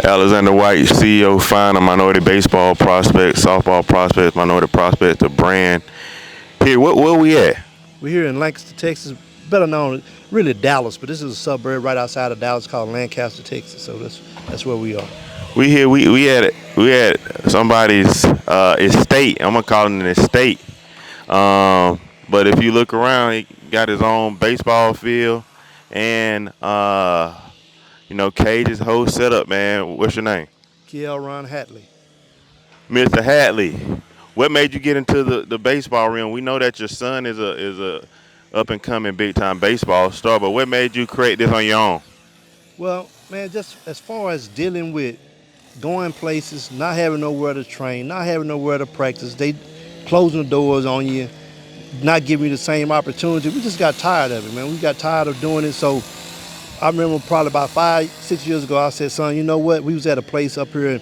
Alexander White, CEO, founder, minority baseball prospects, softball prospects, minority prospects, the brand. Here, where we at? We're here in Lancaster, Texas, better known really Dallas, but this is a suburb right outside of Dallas called Lancaster, Texas. So that's where we are. We here. We at somebody's estate. I'm gonna call it an estate. But if you look around, he got his own baseball field, and cages, whole setup, man. What's your name? Ke'elronn Hatley. Mr. Hatley. What made you get into the baseball realm? We know that your son is a up and coming big time baseball star, but what made you create this on your own? Well, man, just as far as dealing with going places, not having nowhere to train, not having nowhere to practice, they closing the doors on you, not giving you the same opportunity. We just got tired of it, man. We got tired of doing it. So I remember probably about 5-6 years ago, I said, son, you know what? We was at a place up here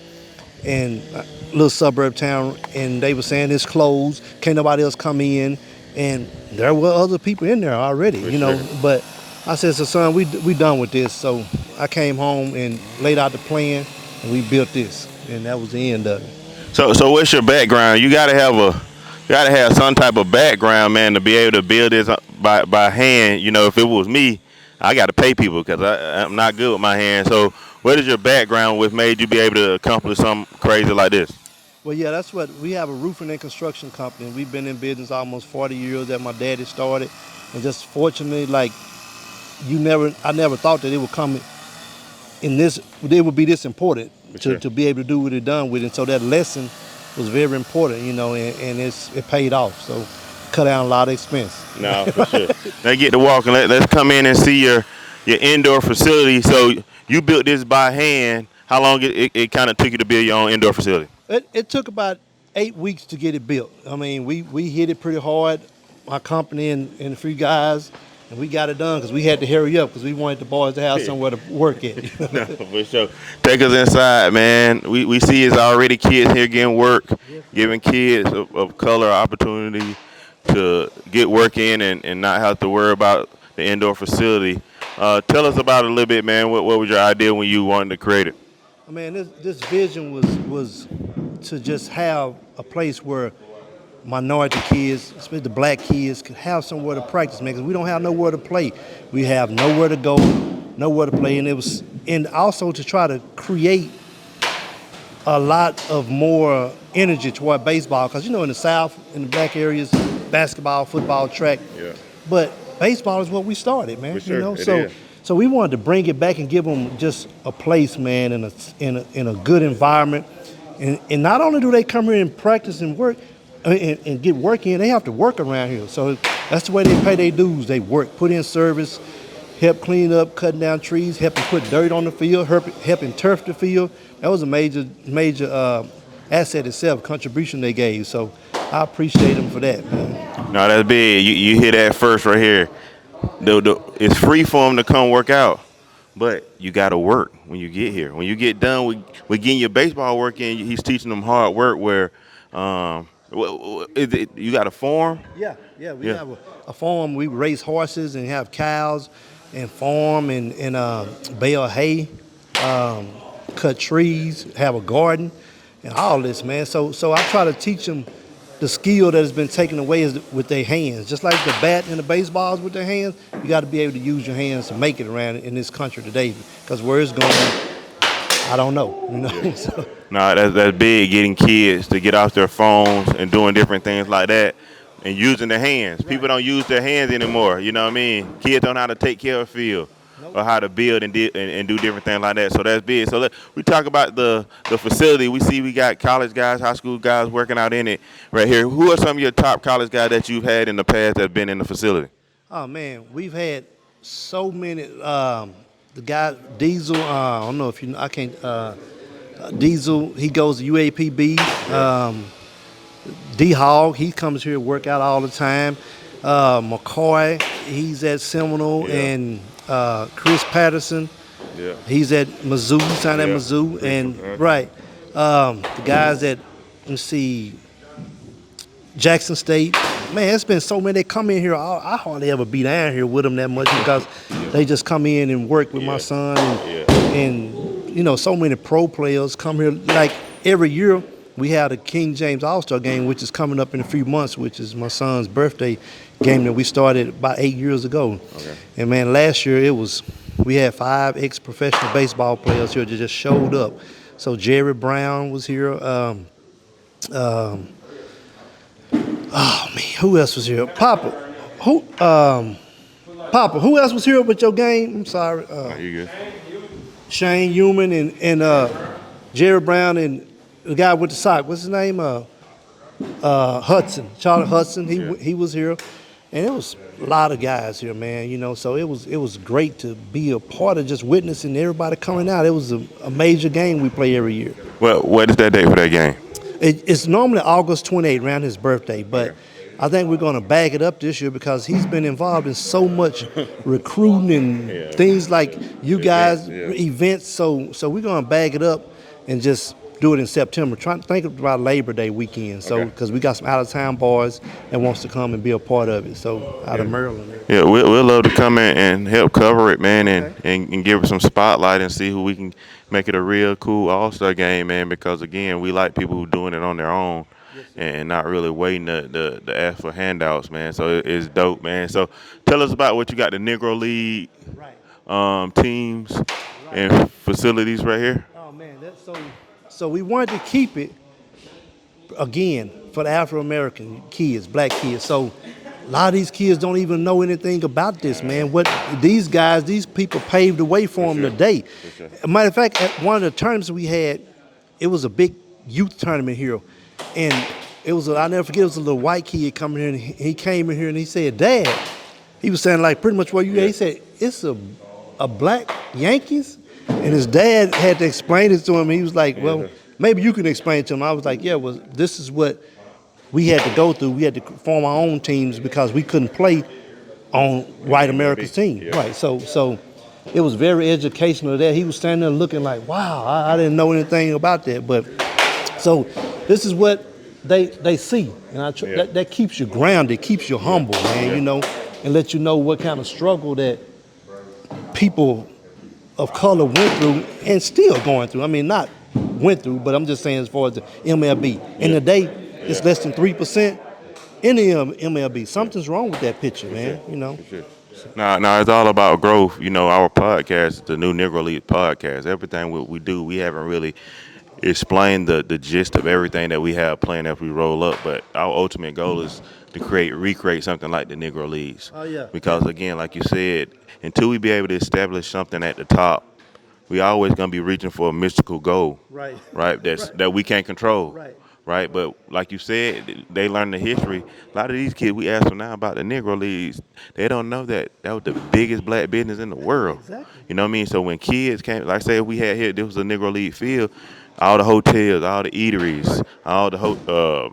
in a little suburb town, and they were saying it's closed, can't nobody else come in, and there were other people in there already, Sure. But I said, so son, we done with this. So I came home and laid out the plan, and we built this, and that was the end of it. So what's your background? You gotta have some type of background, man, to be able to build this by hand. If it was me, I got to pay people because I'm not good with my hands. So what is your background with made you be able to accomplish something crazy like this? Well, yeah, that's what we have, a roofing and construction company. We've been in business almost 40 years that my daddy started, and just fortunately, like I never thought that it would come in this, it would be this important Sure. to be able to do what it done with it. So that lesson was very important, and it paid off. So cut down a lot of expense. No, for sure. Let's get to walking. Let's come in and see your indoor facility. So you built this by hand. How long it kind of took you to build your own indoor facility? It took about 8 weeks to get it built. I mean, we hit it pretty hard, my company and a few guys, and we got it done because we had to hurry up because we wanted the boys to have somewhere to work at. No, for sure. Take us inside, man. We see it's already kids here getting work, giving kids of color opportunity to get work in and not have to worry about the indoor facility. Tell us about it a little bit, man. What was your idea when you wanted to create it? I mean, this vision was to just have a place where minority kids, especially the black kids, could have somewhere to practice, man, because we don't have nowhere to play. We have nowhere to go, nowhere to play, and also to try to create a lot of more energy toward baseball, because in the South, in the black areas, basketball, football, track, Yeah. but baseball is what we started, man. For sure, it So is. so we wanted to bring it back and give them just a place, man, in a good environment, and not only do they come here and practice and work and get work in, they have to work around here. So that's the way they pay their dues. They work, put in service, help clean up, cutting down trees, helping put dirt on the field, helping turf the field. That was a major asset itself, contribution they gave. So I appreciate them for that, man. No, that's big. You hear that first right here. It's free for them to come work out, but you got to work when you get here. When you get done with getting your baseball work in, he's teaching them hard work where is it, you got a farm? Yeah. We have a farm. We raise horses and have cows and farm and bale hay, cut trees, have a garden, and all this, man. So I try to teach them the skill that has been taken away is with their hands. Just like the bat and the baseballs with their hands, you got to be able to use your hands to make it around in this country today. Because where it's going, I don't know. Yeah. So, No, that's big. Getting kids to get off their phones and doing different things like that, and using their hands. Right. People don't use their hands anymore. You know what I mean? Kids don't know how to take care of field. Nope. Or how to build and do different things like that. So that's big. So we talk about the facility. We got college guys, high school guys working out in it right here. Who are some of your top college guys that you've had in the past that have been in the facility? oh man, we've had so many. The guy Diesel, I don't know if you know. I can't. Diesel, he goes to UAPB. D Hog, he comes here to work out all the time. McCoy, he's at Seminole, Yeah. and Chris Patterson, Yeah. he's at Mizzou, he signed at Yeah. Mizzou, and right. The guys at, let's see, Jackson State. Man, it's been so many. They come in here. I hardly ever be down here with them that much because they just come in and work with my Yeah. son Yeah. and so many pro players come here. Like every year, we have the King James All-Star game, which is coming up in a few months, which is my son's birthday game that we started about 8 years ago. Okay. And man, last year we had 5 ex-professional baseball players here that just showed up. So Jerry Brown was here. Oh man, who else was here? Papa, who else was here with your game? I'm sorry. Are you good? Shane Human and Jerry Brown and the guy with the sock. What's his name? Hudson, Charlie Hudson. He was here, and it was a lot of guys here, man. So it was great to be a part of just witnessing everybody coming out. It was a major game we play every year. Well, what is that date for that game? It's normally August 28th, around his birthday, but Okay. I think we're going to bag it up this year because he's been involved in so much recruiting and things like you guys, events. So we're going to bag it up and just do it in September. Trying to think about Labor Day weekend. So because we got some out of town boys that wants to come and be a part of it. So out of Maryland. Yeah, we'll love to come in and help cover it, man, and give it some spotlight and see who we can make it a real cool All-Star game, man. Because again, we like people who doing it on their own and not really waiting to ask for handouts, man. So it's dope, man. So tell us about what you got, the Negro League teams and facilities right here. Oh man, that's so we wanted to keep it again for the Afro-American kids, black kids. So a lot of these kids don't even know anything about this, man. What these people paved the way for them today. Matter of fact, at one of the tournaments we had, it was a big youth tournament here, and I'll never forget, it was a little white kid coming here, and he came in here and he said, "Dad," he was saying like pretty much what you had. He said, "It's a black Yankees," and his dad had to explain it to him. He was like, "Well, maybe you can explain it to him." I was like, "Yeah, well, this is what we had to go through. We had to form our own teams because we couldn't play on white America's team." Yeah. Right. So it was very educational there. He was standing there looking like, wow, I didn't know anything about that. But so this is what they see. And that keeps you grounded, keeps you humble, man, and let you know what kind of struggle that people of color went through and still going through. I mean, not went through, but I'm just saying as far as the MLB. And today, it's less than 3% in the MLB. Something's wrong with that picture, man. Now it's all about growth. Our podcast, the new Negro League podcast, everything we do, we haven't really explained the gist of everything that we have planned as we roll up. But our ultimate goal is to recreate something like the Negro Leagues. Oh, yeah. Because again, like you said, until we be able to establish something at the top, we always gonna be reaching for a mystical goal. Right. Right. That we can't control. Right. Right, but like you said, they learn the history. A lot of these kids, we ask them now about the Negro Leagues. They don't know that was the biggest black business in the world. Exactly. You know what I mean? So when kids came, like I said, we had here, this was a Negro League field. All the hotels, all the eateries, all the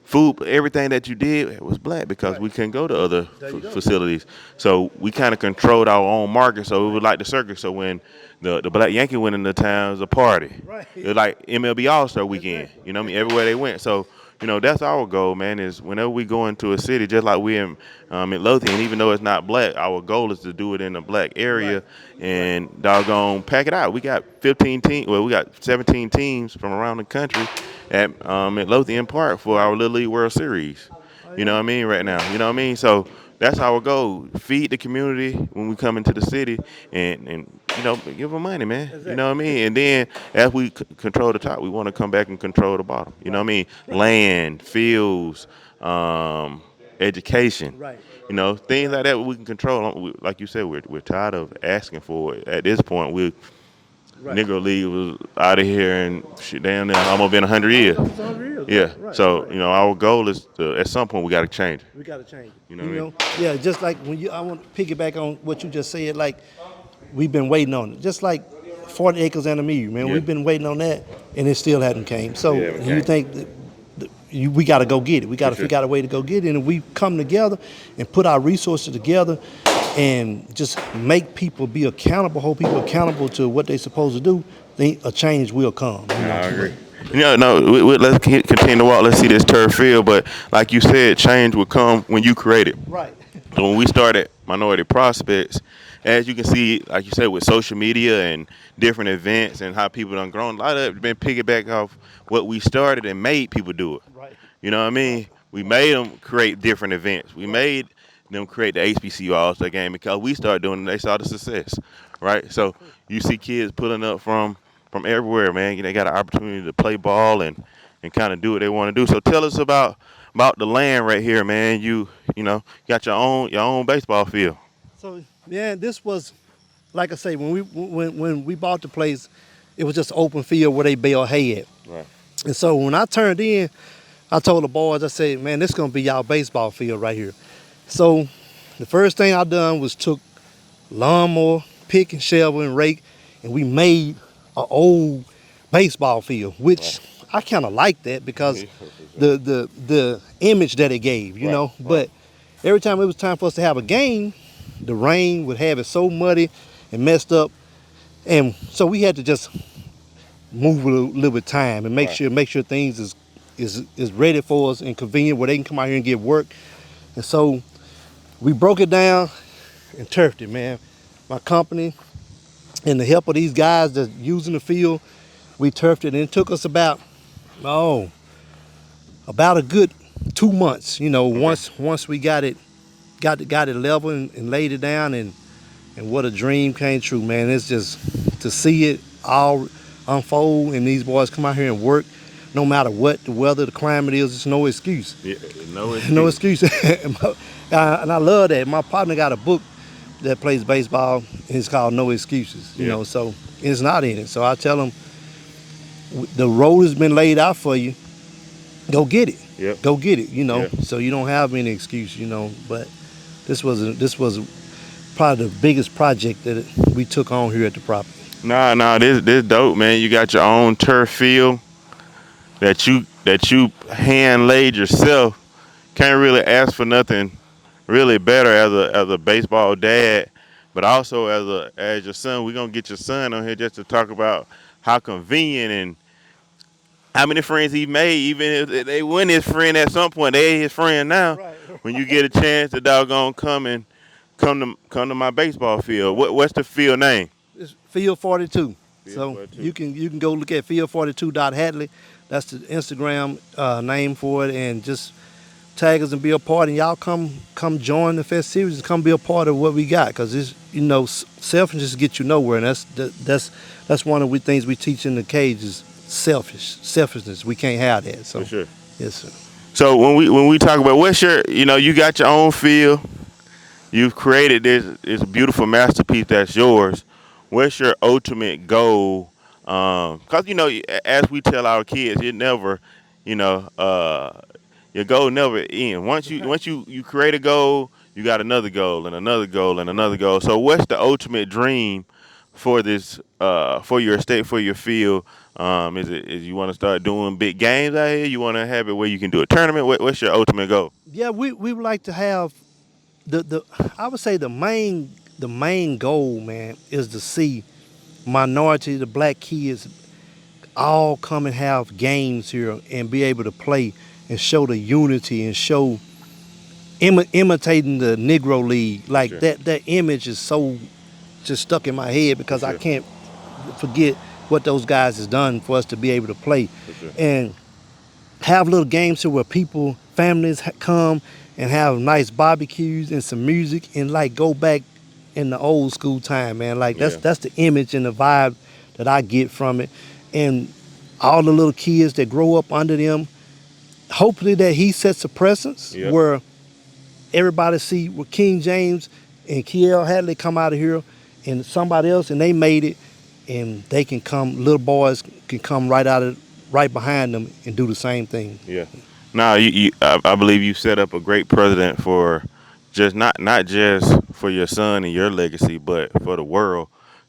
food, everything that you did was black because we couldn't go to other facilities. So we kind of controlled our own market. So it was like the circus. So when the Black Yankee went into town, it was a party. Right. It was like MLB All-Star weekend. You know what I mean? Everywhere they went. So, that's our goal, man, is whenever we go into a city, just like we in Midlothian, even though it's not black, our goal is to do it in a black area and doggone pack it out. We got 15 teams. Well, we got 17 teams from around the country at Midlothian Park for our Little League World Series. You know what I mean? Right now. You know what I mean? So that's our goal. Feed the community when we come into the city and give them money, man. Exactly. You know what I mean? And then as we control the top, we want to come back and control the bottom. You know what I mean? Land, fields, education. Right. Things like that we can control. Like you said, we're tired of asking for it. At this point, Negro League was out of here and shit down there almost been 100 years. Yeah. Right. So, our goal is to, at some point, we got to change it. We got to change it. You know what I mean? Yeah, just like I want to piggyback on what you just said, like we've been waiting on it. Just like 40 acres and a mule, man. Yeah. We've been waiting on that and it still hasn't came. So Yeah, you think we got to go get it. We got to figure out a way to go get it. And if we come together and put our resources together and just make people be accountable, hold people accountable to what they're supposed to do, then a change will come. I agree. Let's continue to walk. Let's see this turf field. But like you said, change will come when you create it. Right. So when we started Minority Prospects, as you can see, like you said, with social media and different events and how people done grown, a lot of it been piggyback off what we started and made people do it. Right. You know what I Right. mean? We made them create different events. We Right. made them create the HBCU All-Star Game because we started doing it. They saw the success, right? So you see kids pulling up from everywhere, man. They got an opportunity to play ball and kind of do what they want to do. So tell us about the land right here, man. You got your own baseball field. So yeah, this was like I say when we bought the place, it was just open field where they bale hay at. Right. And so when I turned in, I told the boys, I said, man, this is gonna be y'all baseball field right here. So the first thing I done was took lawnmower, pick and shovel and rake, and we made an old baseball field, which Right. I kind of like that because Yeah, for sure. the image that it gave, you Right. know. Right. But every time it was time for us to have a game, the rain would have it so muddy and messed up, and so we had to just move a little bit of time and make Right. sure things is ready for us and convenient where they can come out here and get work. And so we broke it down and turfed it, man. My company and the help of these guys that's using the field, we turfed it, and it took us oh about a good 2 months. You know, Okay. once we got it level and laid it down, and what a dream came true, man. It's just to see it all unfold and these boys come out here and work, no matter what the weather, the climate is. It's no excuse. Yeah, no No excuse. excuse. And I love that. My partner got a book that plays baseball, and it's called No Excuses. You Yeah. know, so it's not in it. So I tell them the road has been laid out for you. Go get it. Yep. Go get it. You know, Yeah. so you don't have any excuse. You know, but this was probably the biggest project that we took on here at the property. Nah, this dope, man. You got your own turf field that you hand laid yourself. Can't really ask for nothing really better as a baseball dad, but also as your son. We're gonna get your son on here just to talk about how convenient and how many friends he made. Even if they weren't his friend at some point, they his friend now. Right. When you get a chance to doggone come to my baseball field. What's the field name? It's Field 42. Field So 42. you can go look at field42.hatley. That's the Instagram name for it, and just tag us and be a part. And y'all come join the festivities and come be a part of what we got, because it's selfishness gets you nowhere, and that's one of the things we teach in the cage is selfishness. We can't have that. For So sure. yes, sir. So when we talk about what's your, you got your own field. You've created this beautiful masterpiece that's yours. What's your ultimate goal? Cause as we tell our kids, you never, you know, your goal never ends. Once you create a goal, you got another goal and another goal and another goal. So what's the ultimate dream for this for your estate, for your field? Is you want to start doing big games out here? You want to have it where you can do a tournament? What's your ultimate goal? Yeah, we would like to have the I would say the main goal, man, is to see minority, the black kids all come and have games here and be able to play and show the unity and show imitating the Negro League. For Like sure. that image is so just stuck in my head For because I sure. can't forget what those guys has done for us to be able to play. For sure. And have little games here where people, families come and have nice barbecues and some music and like go back in the old school time, man. Like that's Yeah. that's the image and the vibe that I get from it. And all the little kids that grow up under them, hopefully that he sets a precedence Yep. where everybody see where King James and Ke'elronn Hatley come out of here and somebody else and they made it, and they can come, little boys can come right behind them and do the same thing. Yeah. Now, I believe you set up a great precedent for just not just for your son and your legacy, but for the world.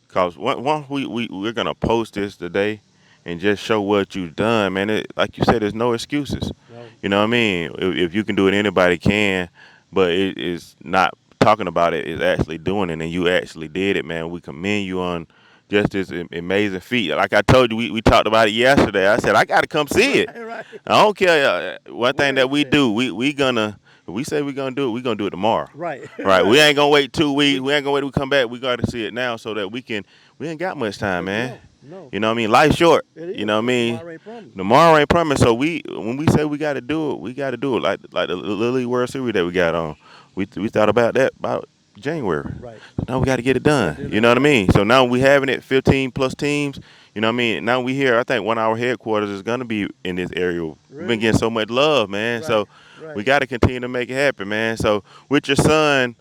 Cause once we're gonna post this today and just show what you've done, man. Like you said, there's no excuses. No. You know what I mean? If you can do it, anybody can. But it is not talking about it; is actually doing it, and you actually did it, man. We commend you on just this amazing feat. Like I told you, we talked about it yesterday. I said I got to come see it. Right. I don't care. One thing Where that is we that? do, we gonna If we say we're gonna do it, we're gonna do it tomorrow. Right. Right. We ain't gonna wait 2 weeks. We ain't gonna wait till we come back. We gotta see it now so that we can. We ain't got much time, man. No. You know what I mean? Life's short. It You is. know what I mean? Tomorrow ain't promised. Tomorrow ain't promised. So when we say we got to do it, we got to do it. Like the Little League World Series that we got on. We thought about that about January. Right. So now we got to get it done. You know what I mean? So now we having it 15 plus teams. You know what I mean? Now we here. I think one of our headquarters is gonna be in this area. We've Really? been getting so much love, man. Right. So Right. we got to continue to make it happen, man. So with your son,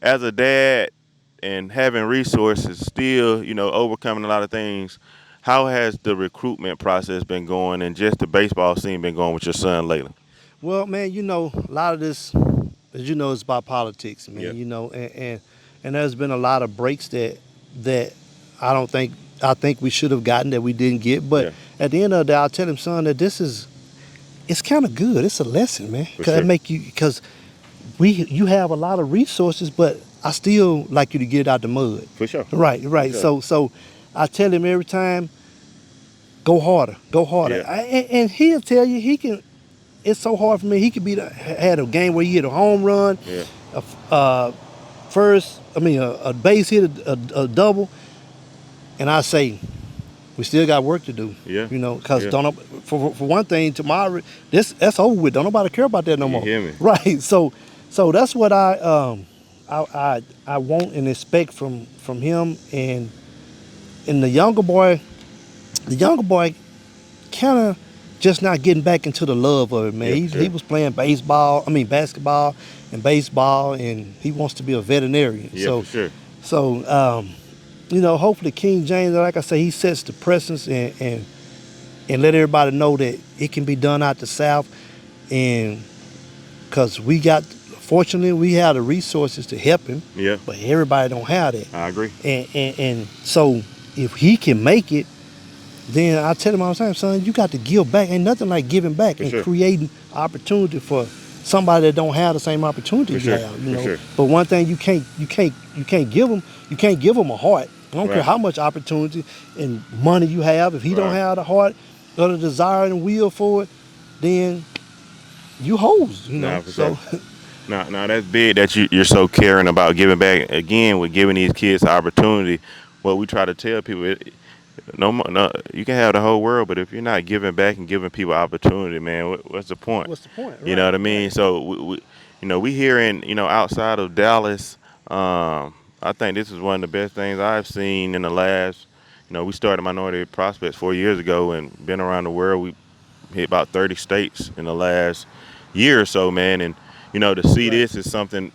as a dad and having resources, still, overcoming a lot of things. How has the recruitment process been going, and just the baseball scene been going with your son lately? Well, man, a lot of this, as you know, it's about politics, man. Yeah. And there's been a lot of breaks that I think we should have gotten that we didn't get. But Yeah. at the end of the day, I'll tell him, son, that it's kind of good. It's a lesson, man. For Because sure. you have a lot of resources, but I still like you to get out the mud. For sure. Right. For sure. So I tell him every time, go harder. Yeah. And he'll tell you he can. It's so hard for me. He could had a game where he hit a home run, Yeah. a a base hit, a double, and I say, we still got work to do. Yeah. Because Yeah. for one thing, tomorrow that's over with. Don't nobody care about that no You more. hear me? Right. So that's what I want and expect from him and the younger boy. The younger boy kind of just not getting back into the love of it, man. Yeah, He was playing basketball, and baseball, and he wants to be a veterinarian. Yeah, for sure. So, hopefully King James, like I say, he sets the precedence and let everybody know that it can be done out the South, and because fortunately, we have the resources to help him, Yeah. but everybody don't have that. I agree. And so if he can make it, then I tell him all the time, son, you got to give back. Ain't nothing like giving back For and sure. creating opportunity for somebody that don't have the same opportunity For you sure. have. For sure. But one thing you can't give them a heart. I don't care Right. how much opportunity and money you have. If he don't Right. have the heart or the desire and will for it, then you hoes. Nah, for So sure. Now that's big that you're so caring about giving back. Again, with giving these kids the opportunity, what we try to tell people, no, you can have the whole world, but if you're not giving back and giving people opportunity, man, what's the point? what's the point? You know what I mean? So we here in outside of Dallas. I think this is one of the best things I've seen in the last. We started Minority Prospects 4 years ago and been around the world. We hit about 30 states in the last year or so, man. And to see Right. this is something.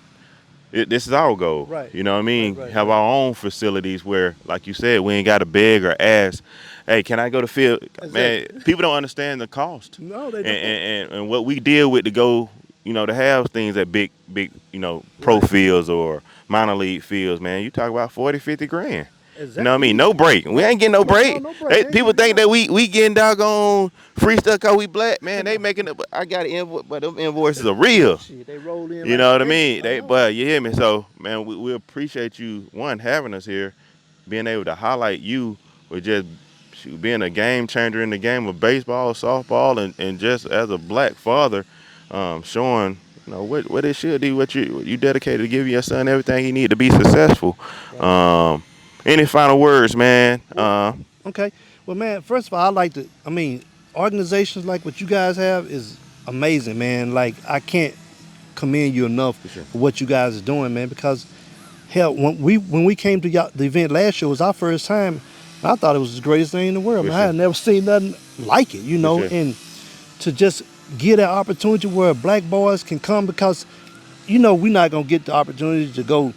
This is our goal. Right. You know what I mean? Right. Have our own facilities where, like you said, we ain't got to beg or ask, hey, can I go to field? Man, people don't understand the cost. No, they don't. And what we deal with to go, to have things at big, pro Right. fields or minor league fields, man, you talk about 40, 50 grand. Exactly. You know what I mean? No break. We ain't getting no break. no break. People think that we getting doggone free stuff because we black, man. They making it. I got an invoice, but them invoices are real. Shit, they roll in. You like know what I crazy. mean? But you hear me? So, man, we appreciate you, one, having us here, being able to highlight you with just being a game changer in the game of baseball, softball, and just as a black father, showing what it should be, what you dedicated to giving your son everything he need to be successful. Any final words, man? Okay. Well, man, first of all, organizations like what you guys have is amazing, man. Like, I can't commend you enough For sure. for what you guys are doing, man, because, hell, when we came to the event last year, it was our first time. I thought it was the greatest thing in the world. For Man, I sure. had never seen nothing like it, sure. and to just get that opportunity where black boys can come because, we're not going to get the opportunity to go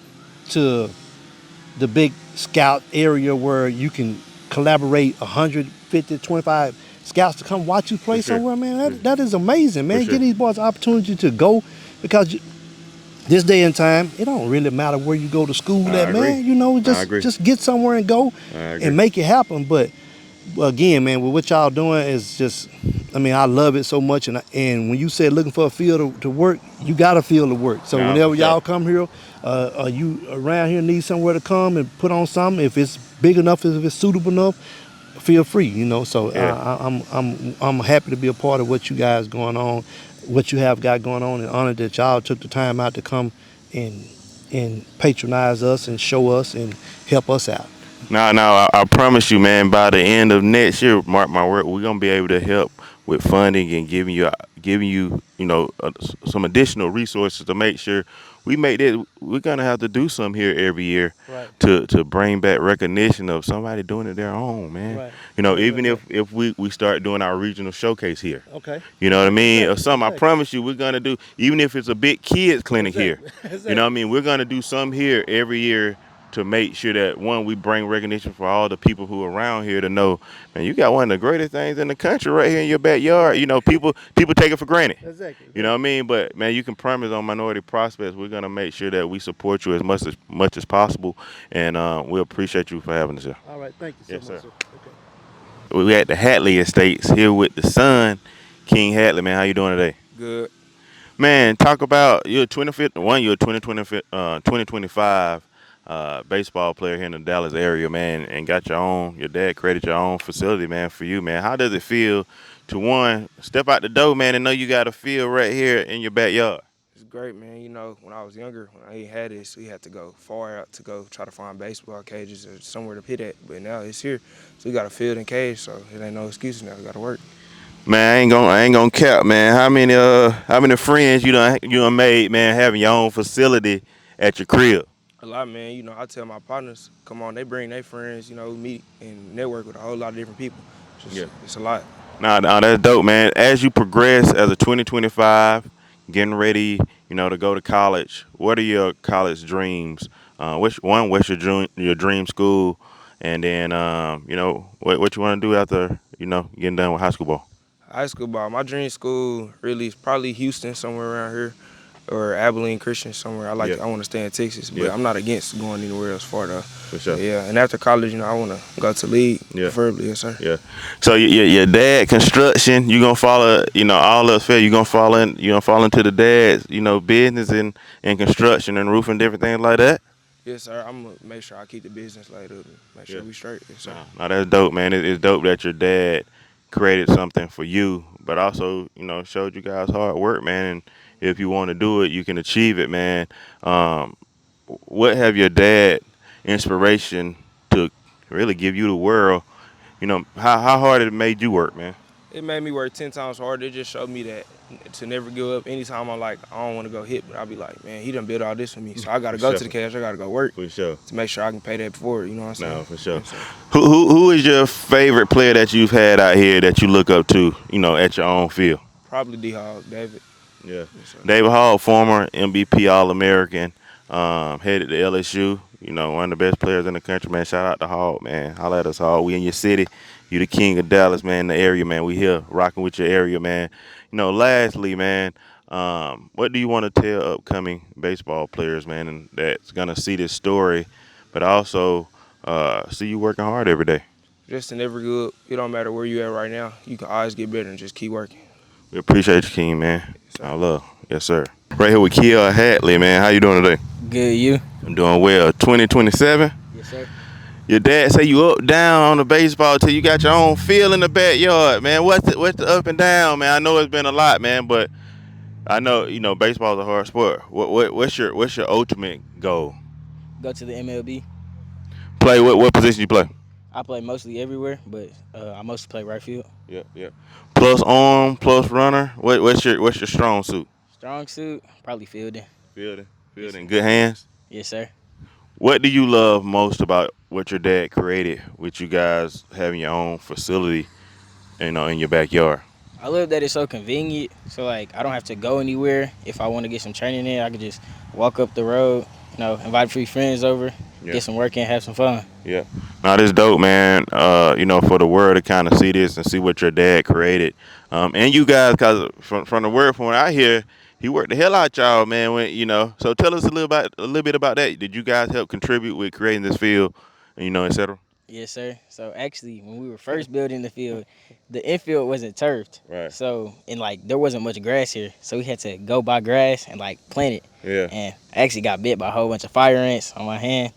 to the big scout area where you can collaborate 150, 25 scouts to come watch you play For sure. somewhere, man. That is amazing, man. For sure. Give these boys the opportunity to go because this day and time, it don't really matter where you go to school I at, agree. man. I agree. Just get somewhere and go I agree. and make it happen. But again, man, with what y'all doing is just, I love it so much. And when you said looking for a field to work, you got a field to work. So Nah, whenever for sure. y'all come here, or you around here need somewhere to come and put on something, if it's big enough, if it's suitable enough, feel free. So Yeah. I'm happy to be a part of what you guys going on. what you have got going on, and honor that y'all took the time out to come and patronize us and show us and help us out. Now, I promise you, man. By the end of next year, mark my word, we're gonna be able to help with funding and giving you, some additional resources to make sure we make it. We're gonna have to do some here every year Right. to bring back recognition of somebody doing it their own, man. Right. Even if we start doing our regional showcase here. Okay. You know what I mean? Or Exactly. something. I Exactly. promise you, we're gonna do. Even if it's a big kids clinic here. Exactly. You know what I Exactly. mean? We're gonna do some here every year to make sure that one, we bring recognition for all the people who are around here to know, man, you got one of the greatest things in the country right here in your backyard. Right. People take it for granted. Exactly. You know what I Exactly. mean? But man, you can promise on Minority Prospects, we're gonna make sure that we support you as much as possible, and we appreciate you for having us here. All right. Thank you so Yes, much, sir. sir. Okay. We at the Hatley Estates here with the son, King Hatley. Man, how you doing today? Good. Man, talk about you're 25th, you're 2025 baseball player here in the Dallas area, man, and got your dad created your own facility, man, for you, man. How does it feel to one, step out the door, man, and know you got a field right here in your backyard? It's great, man. When I was younger, when I ain't had this, we had to go far out to go try to find baseball cages or somewhere to hit at. But now it's here. So we got a field and cage, so it ain't no excuse now. We got to work. Man, I ain't gonna cap, man. How many friends you done made, man, having your own facility at your crib? A lot, man. I tell my partners, come on, they bring their friends, meet and network with a whole lot of different people. Yeah. It's a lot. Nah, that's dope, man. As you progress as a 2025, getting ready, to go to college, what are your college dreams? What's your dream school? And then, what you want to do after, getting done with high school ball? High school ball, my dream school really is probably Houston, somewhere around here, or Abilene Christian somewhere. Yeah, I want to stay in Texas, but yeah, I'm not against going anywhere else far though. for sure. But yeah, and after college, I want to go to league, Yeah, preferably, yes sir. yeah. So your dad construction, you gonna follow, all else fair. You gonna fall into the dad's, business and construction and roofing, different things like that. Yes sir. I'm gonna make sure I keep the business laid up and make Yeah. sure we straight, yes sir. Now that's dope, man. It's dope that your dad created something for you, but also, showed you guys hard work, man. And if you want to do it, you can achieve it, man. Um, what have your dad inspiration to really give you the world? How hard it made you work, man. It made me work 10 times harder. It just showed me that to never give up. Anytime I'm like, I don't want to go hit, but I'll be like, man, he done built all this for me. So I got to For go sure. to the cash. I got to go work For sure. to make sure I can pay that forward. You know what I'm saying? No, for sure. Yes, sir. Who is your favorite player that you've had out here that you look up to, at your own field? Probably D-Hog, David. Yeah. Yes, sir. David Hall, former MVP All-American, headed to LSU. One of the best players in the country, man. Shout out to Hall, man. Holla at us, Hall. We in your city. You the king of Dallas, man, in the area, man. We here rocking with your area, man. Lastly, man, what do you want to tell upcoming baseball players, man, and that's going to see this story, but also see you working hard every day? Just to never give up. It don't matter where you at right now. You can always get better and just keep working. We appreciate you, King, man. Yes, sir. Our love. Yes, sir. Right here with Ke'elronn Hatley, man. How you doing today? Good, you? I'm doing well. 2027. Yes, sir. Your dad say you up down on the baseball till you got your own field in the backyard, man. What's the up and down, man? I know it's been a lot, man, but I know baseball's a hard sport. What's your ultimate goal? Go to the MLB. Play what position you play? I play mostly everywhere, but I mostly play right field. Yeah. Plus arm, plus runner. What's your strong suit? Strong suit, probably fielding. Fielding. Good hands. Yes, sir. What do you love most about what your dad created with you guys having your own facility, in your backyard? I love that it's so convenient. So, like, I don't have to go anywhere. If I want to get some training in, I could just walk up the road, invite a few friends over, Yeah. get some work in, have some fun. Yeah. Now this dope, man. For the world to kind of see this and see what your dad created, and you guys, cause from what I hear, he worked the hell out y'all, man. So tell us a little bit about that. Did you guys help contribute with creating this field, etc.? Yes, sir. So, actually, when we were first building the field, the infield wasn't turfed. Right. So, and, there wasn't much grass here. So, we had to go buy grass and, plant it. Yeah. And I actually got bit by a whole bunch of fire ants on my hand.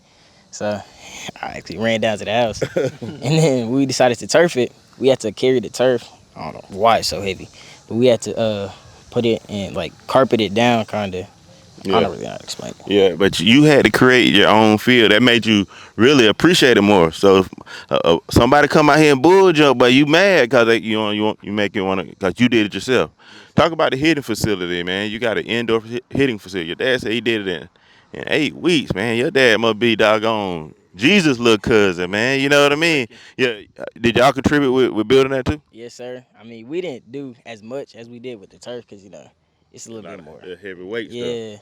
So I actually ran down to the house. And then we decided to turf it. We had to carry the turf. I don't know why it's so heavy. But we had to put it and like carpet it down, kind of. I Yeah. don't really know how to explain it. Yeah, but you had to create your own field. That made you really appreciate it more. So if somebody come out here and bull jump, but you mad because you make it want to because you did it yourself. Talk about the hitting facility, man. You got an indoor hitting facility. Your dad said he did it in 8 weeks, man. Your dad must be doggone Jesus' little cousin, man. You know what I mean? Yeah. Did y'all contribute with building that too? Yes, sir. I mean, we didn't do as much as we did with the turf because it's a A little lot bit of more. the heavyweight stuff. Yeah,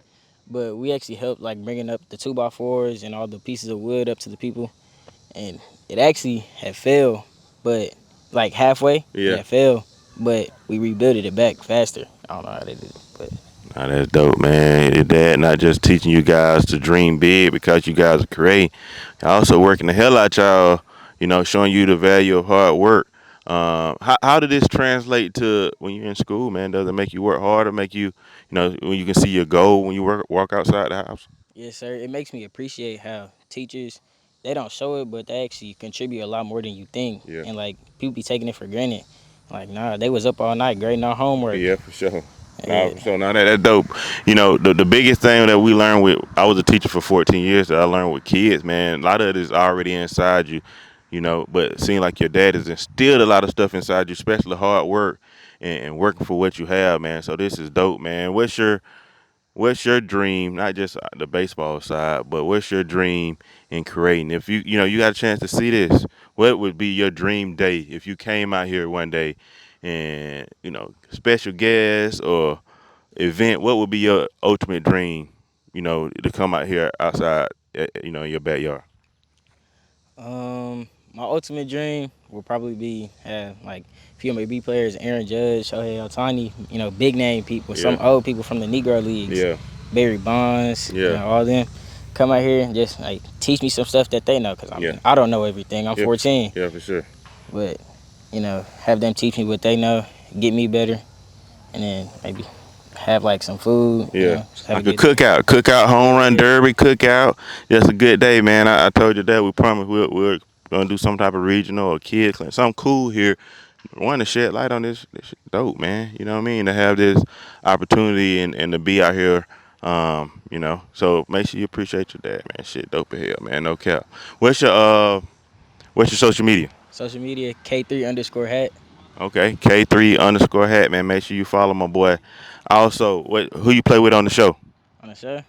but we actually helped like bringing up the 2x4s and all the pieces of wood up to the people, and it actually had failed, but like halfway it Yeah. had failed, but we rebuilt it back faster. I don't know how they did it, but Nah, that's dope, man. Your dad not just teaching you guys to dream big because you guys are creating, also working the hell out y'all, showing you the value of hard work. How did this translate to when you're in school, man? Does it make you work harder? Make you, when you can see your goal when you walk outside the house? yes, sir. It makes me appreciate how teachers they don't show it, but they actually contribute a lot more than you think, Yeah. and like people be taking it for granted. Like, nah, they was up all night grading our homework. Yeah, for sure. Nah, Yeah. for sure. Now that's dope. The biggest thing that we learned I was a teacher for 14 years that I learned with kids, man. A lot of it is already inside you, but it seems like your dad has instilled a lot of stuff inside you, especially hard work and working for what you have, man. So this is dope, man. What's your dream? Not just the baseball side, but what's your dream in creating? If you got a chance to see this, what would be your dream day if you came out here one day and special guest or event? What would be your ultimate dream? To come out here outside, in your backyard. My ultimate dream will probably be have like few MLB players, Aaron Judge, Shohei Ohtani, big name people, Yeah. some old people from the Negro leagues, Yeah. Barry Bonds, Yeah. all them, come out here and just like teach me some stuff that they know, cause Yeah. I don't know everything. I'm Yeah. 14, Yeah, for sure. but have them teach me what they know, get me better, and then maybe have like some food. Yeah. Just have Like a a good day. cookout, home run Yeah. derby, cookout. Just a good day, man. I told you that we promised we're gonna do some type of regional or kids clinic, something cool here. Want to shed light on this shit dope, man. You know what I mean? To have this opportunity and to be out here, So make sure you appreciate your dad, man. Shit dope as hell, man. No cap. What's your social media? Social media K3_hat. Okay, K3_hat, man. Make sure you follow my boy. Also, who you play with on the show? On the show.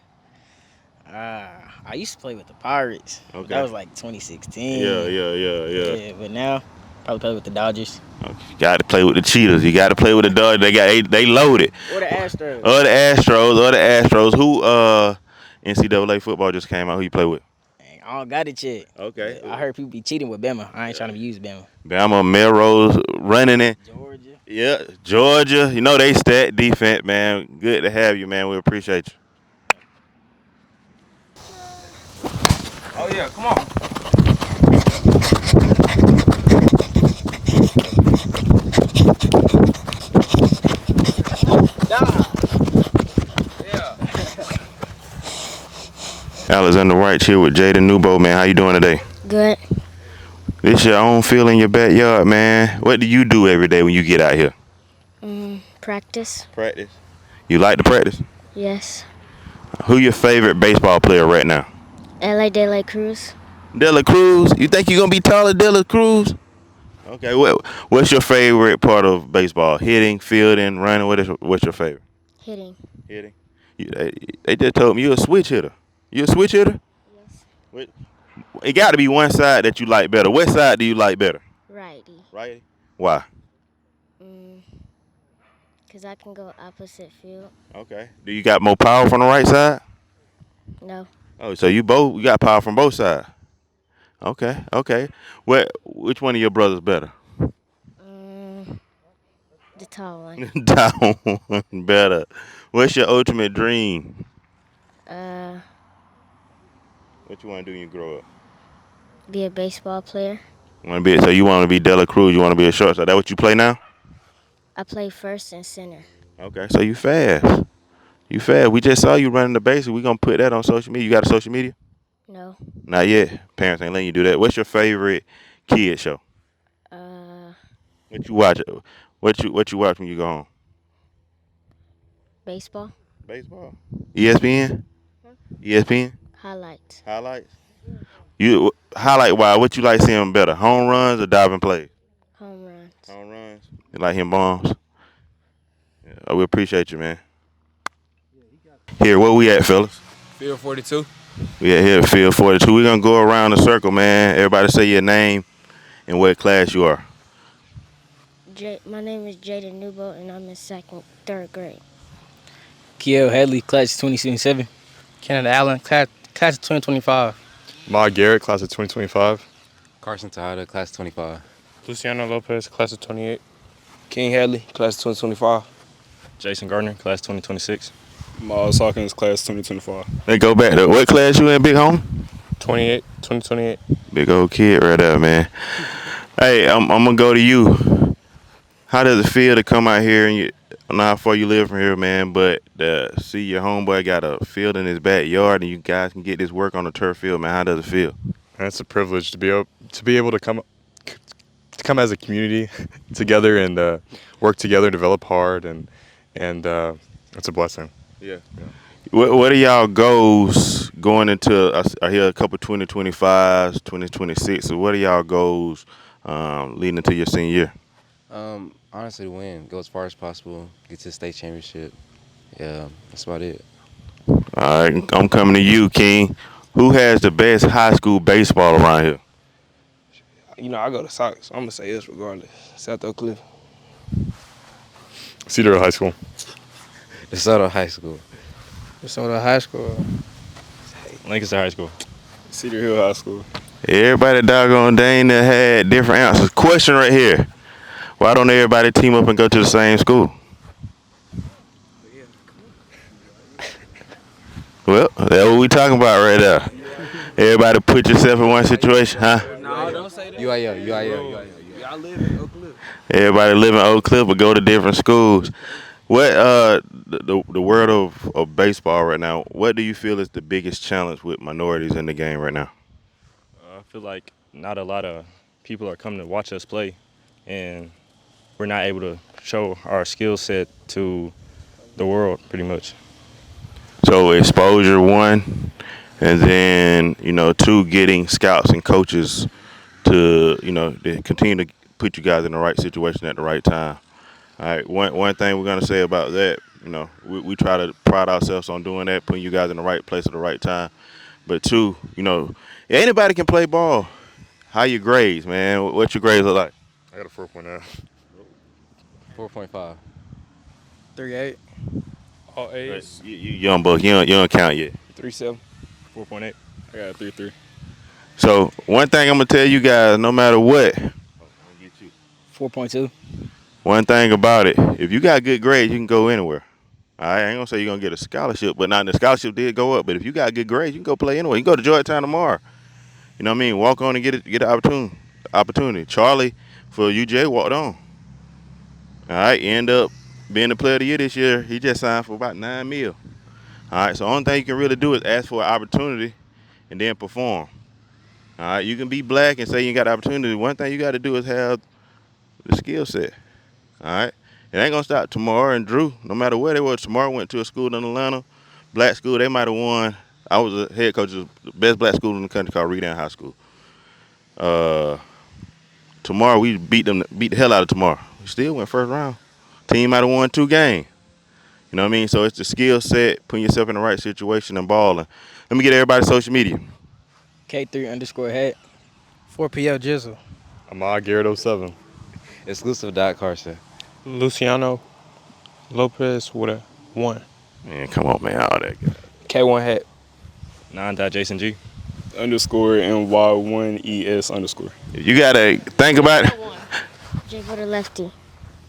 I used to play with the Pirates. But that Okay. was like Yeah, 2016. yeah, yeah, yeah. Yeah, but now probably play with the Dodgers You got to play with the Cheetahs. You got to play with the Dodgers. They loaded. or the Astros. Or the Astros. Who NCAA football just came out. Who you play with? Dang, I don't got it yet. Okay. But I heard people be cheating with Bama. I ain't trying to use Bama. Bama, Melrose running it. Georgia. Yeah, Georgia. They stat defense, man. Good to have you, man. We appreciate you. Oh yeah, come on. Yeah. Alexander White here with Jayden N, man. How you doing today? Good. This your own field in your backyard, man. What do you do every day when you get out here? Practice. Practice. You like to practice? Yes. Who your favorite baseball player right now? LA De La Cruz. De La Cruz. You think you're gonna be taller, De La Cruz? Okay. What's your favorite part of baseball? Hitting, fielding, running. What's your favorite? Hitting. Hitting. They just told me you're a switch hitter. You a switch hitter? Yes. What- It got to be one side that you like better. What side do you like better? Righty. Righty. Why? Because I can go opposite field. Okay. Do you got more power from the right side? No. Oh, so you got power from both sides. Okay. Okay. Which one of your brothers better? The tall one. Down one better. What's your ultimate dream? What you want to do when you grow up? Be a baseball player. You want to be De La Cruz? You want to be a shortstop? That what you play now? I play first and center. Okay. So you fast. You fast. We just saw you running the bases. We gonna put that on social media. You got a social media? No. Not yet. Parents ain't letting you do that. What's your favorite kid show? What you watch? What you watch when you go home? Baseball. Baseball. ESPN. ESPN. Highlights. Highlights. You highlight why? What you like seeing better? Home runs or diving plays? Home runs. Home runs. You like hitting bombs? Yeah, we appreciate you, man. Here, where we at, fellas? Field 42. We at here at Field 42. We're gonna go around the circle, man. Everybody say your name and what class you are. My name is Jayden N, and I'm in third grade. Ke'elronn Hatley, class 2027. Kenneth Allen, class of 2025. Ma Garrett, class of 2025. Carson Tejada, class 25. Luciano Lopez, class of 28. King Hadley, class of 2025. Jason Gardner, class 2026. Miles Hawkins, class 2025. Let's go back to what class you in, big home? 2028. Big old kid right there, man. Hey, I'm gonna go to you. How does it feel to come out here and I don't know how far you live from here, man, but see your homeboy got a field in his backyard and you guys can get this work on the turf field, man. How does it feel? And it's a privilege to be able to come as a community together and work together, develop hard, and it's a blessing. Yeah. What are y'all goals going into? I hear a couple 2025s, 2026. So what are y'all goals leading into your senior year? Honestly, to win, go as far as possible, get to the state championship. Yeah, that's about it. All right, I'm coming to you, King. Who has the best high school baseball around here? You know, I go to Sox, so I'm going to say us regardless. South Oak Cliff. Cedar Hill High School. DeSoto High School. DeSoto High School. Lancaster High School. Cedar Hill High School. Everybody doggone dang that had different answers. Question right here. Why don't everybody team up and go to the same school? Well, that's what we talking about right there. Everybody put yourself in one situation, huh? No, don't say that. UIL. Y'all live in Oak Cliff. Everybody live in Oak Cliff but go to different schools. What the world of baseball right now, what do you feel is the biggest challenge with minorities in the game right now? I feel like not a lot of people are coming to watch us play, and we're not able to show our skill set to the world pretty much. So exposure, one, and then, two, getting scouts and coaches to, to continue to put you guys in the right situation at the right time. All right, one thing we're going to say about that, we try to pride ourselves on doing that, putting you guys in the right place at the right time. But two, anybody can play ball. How your grades, man? What your grades look like? I got a 4.0. 4.5. 3.8. All A's. You young buck, you don't count yet. 3.7. 4.8. I got a 3.3. So one thing I'm going to tell you guys, no matter what, 4.2. one thing about it, if you got good grades, you can go anywhere. All right, I ain't gonna say you're gonna get a scholarship, but the scholarship did go up. But if you got good grades, you can go play anywhere. You can go to Georgetown tomorrow. You know what I mean? Walk on and get an opportunity. Charlie for UJ walked on. All right, end up being the player of the year this year. He just signed for about $9 million. All right, so the only thing you can really do is ask for an opportunity and then perform. All right, you can be black and say you ain't got the opportunity. One thing you got to do is have the skill set. All right, it ain't gonna stop tomorrow. And Drew, no matter where they were, tomorrow went to a school in Atlanta, black school. They might have won. I was a head coach of the best black school in the country called Reed High School. Tomorrow we beat the hell out of tomorrow. We still went first round. Team might have won 2 games. You know what I mean? So it's the skill set, putting yourself in the right situation and balling. Let me get everybody's social media. K3_hat. 4PL Jizzle. Ahmad Garrett 07. Exclusive Dot Carson. Luciano Lopez with a 1. Man, come on, man, all that good. K1 Hat. 9.Jason G. _ NY1ES_. You gotta think about it. J Butter Lefty.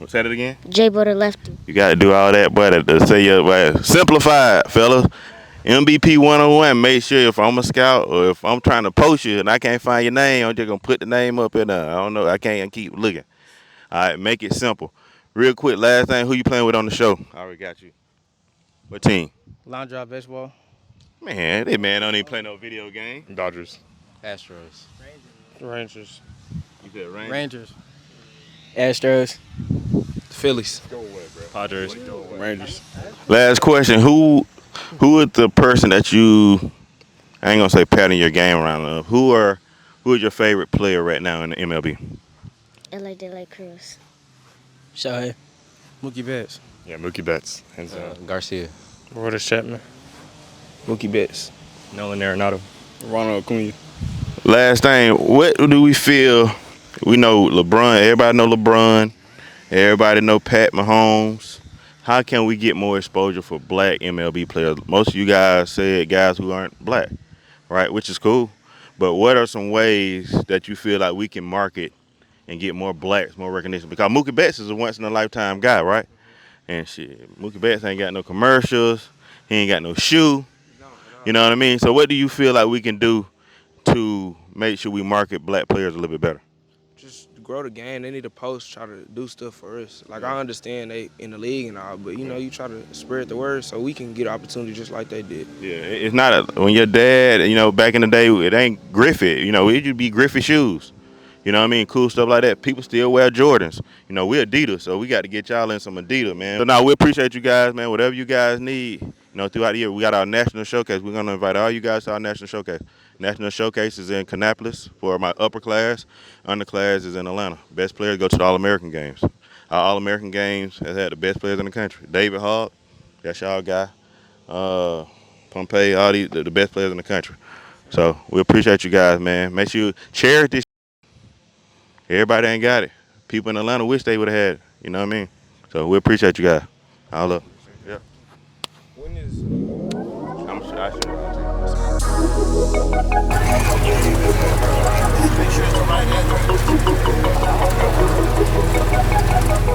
Say it again. J Butter Lefty. You gotta do all that, but to say simplify it, fellas. MVP 101. Make sure if I'm a scout or if I'm trying to post you and I can't find your name, I'm just gonna put the name up in there. I don't know. I can't keep looking. All right, make it simple. Real quick, last thing, who you playing with on the show? I already got you. What team? Line drive baseball. Man, they don't even play no video game. Dodgers. Astros. Rangers. You said Rangers. Astros. Phillies. Padres. Rangers. Last question: who is the person that you? I ain't gonna say patting your game around of. Who is your favorite player right now in the MLB? LA De La Cruz. Shohei. Mookie Betts. Yeah, Mookie Betts, hands down. Garcia. Rodas Chapman. Mookie Betts. Nolan Arenado. Ronald Acuna. Last thing, what do we feel? We know LeBron. Everybody know LeBron. Everybody know Pat Mahomes. How can we get more exposure for black MLB players? Most of you guys said guys who aren't black, right? Which is cool. But what are some ways that you feel like we can market and get more blacks, more recognition? Because Mookie Betts is a once in a lifetime guy, right? And shit, Mookie Betts ain't got no commercials. He ain't got no shoe. You know what I mean? So what do you feel like we can do to make sure we market black players a little bit better? Just grow the game. They need to post, try to do stuff for us. Like, I understand they in the league and all, but, you try to spread the word so we can get opportunity just like they did. Yeah, it's not when your dad, back in the day, it ain't Griffith. It used be Griffith shoes. You know what I mean? Cool stuff like that. People still wear Jordans. We're Adidas, so we got to get y'all in some Adidas, man. So now we appreciate you guys, man. Whatever you guys need, throughout the year, we got our national showcase. We're gonna invite all you guys to our national showcase. National showcase is in Kannapolis for my upper class. Underclass is in Atlanta. Best players go to the All-American games. Our All-American games has had the best players in the country. David Hogg, that's y'all guy. Pompey, all the best players in the country. So we appreciate you guys, man. Make sure you cherish this. Everybody ain't got it. People in Atlanta wish they would have had it. You know what I mean? So we appreciate you guys. All up. Yeah. When is I should. Make sure it's the right address.